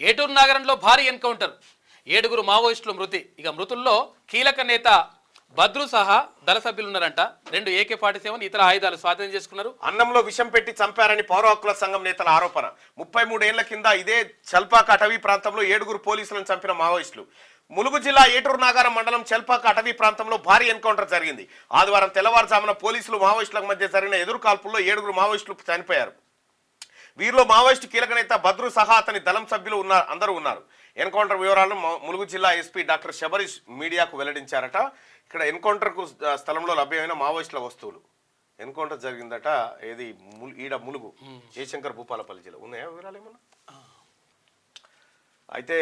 ఏటూరు నగరంలో భారీ ఎన్కౌంటర్, 7గురు మావోయిస్టులు మృతి. ఇక మృతుల్లో కీలక నేత భద్రు సహా దళ సభ్యులున్నారంట. 2 AK-47 ఇతర ఆయుధాలు స్వాధీనం చేసుకున్నారు. అన్నంలో విషం పెట్టి చంపారని పౌర హక్కుల సంఘం నేతల ఆరోపణ. 33 ఏళ్ల కింద ఇదే చల్పాక అటవీ ప్రాంతంలో 7గురు పోలీసులను చంపిన మావోయిస్టులు. ములుగు జిల్లా ఏటూరు నాగారం మండలం చల్పాక అటవీ ప్రాంతంలో భారీ ఎన్కౌంటర్ జరిగింది. ఆదివారం తెల్లవారుజామున పోలీసులు మావోయిస్టుల మధ్య జరిగిన ఎదురు కాల్పుల్లో 7గురు మావోయిస్టులు చనిపోయారు. వీరిలో మావోయిస్టు కీలక నేత భద్రు సహా అతని దళం సభ్యులు అందరూ ఉన్నారు. ఎన్కౌంటర్ వివరాలను ములుగు జిల్లా ఎస్పీ డాక్టర్ శబరీష్ మీడియాకు వెల్లడించారట. ఇక్కడ ఎన్కౌంటర్కు స్థలంలో లభ్యమైన మావోయిస్టుల వస్తువులు. ఎన్కౌంటర్ జరిగిందట ఏది ఈడ ములుగు జయశంకర్ భూపాలపల్లి జిల్లా. ఉన్నాయా వివరాలు ఏమన్నా? అయితే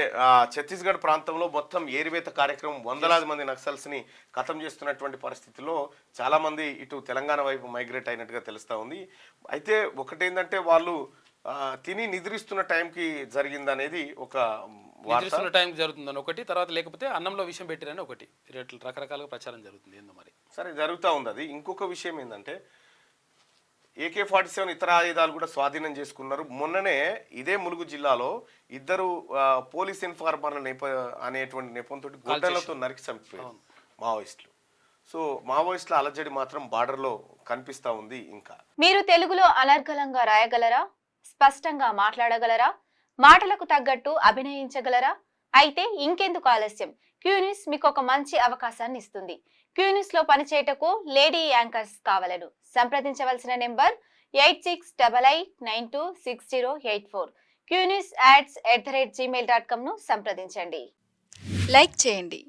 ఛత్తీస్గఢ్ ప్రాంతంలో మొత్తం ఏరివేత కార్యక్రమం వందలాది మంది నక్సల్స్ ని ఖతం చేస్తున్నటువంటి పరిస్థితుల్లో చాలా మంది ఇటు తెలంగాణ వైపు మైగ్రేట్ అయినట్టుగా తెలుస్తా ఉంది. అయితే ఒకటేంటంటే వాళ్ళు తిని నిద్రిస్తున్న టైంకి జరిగిందనేది ఒక నిద్రిస్తున్న టైం జరుగుతుందని ఒకటి, తర్వాత లేకపోతే అన్నంలో విషయం పెట్టిరని ఒకటి, రకరకాలుగా ప్రచారం జరుగుతుంది. ఏందో మరి సరే జరుగుతూ ఉంది. అది ఇంకొక విషయం ఏంటంటే AK-47 ఇతర ఆయుధాలు కూడా స్వాధీనం చేసుకున్నారు. మొన్ననే ఇదే ములుగు జిల్లాలో 2 పోలీస్ ఇన్ఫార్మర్ల అనేటువంటి నెపంతో గొడ్డలతో నరికి చంపిపోయారు మావోయిస్టులు. సో మావోయిస్టుల అలజడి మాత్రం బార్డర్లో కనిపిస్తా ఉంది. ఇంకా మీరు తెలుగులో అనర్గళంగా రాయగలరా? స్పష్టంగా మాట్లాడగలరా? మాటలకు తగ్గట్టు అభినయించగలరా? అయితే ఇంకెందుకు ఆలస్యం? క్యూన్యూస్ మీకు ఒక మంచి అవకాశాన్ని ఇస్తుంది. క్యూన్యూస్ లో పనిచేయటకు లేడీ యాంకర్స్ కావాలను సంప్రదించవలసిన నెంబర్ 8688926084. QNewsAds@gmail.com ను సంప్రదించండి. లైక్ చేయండి,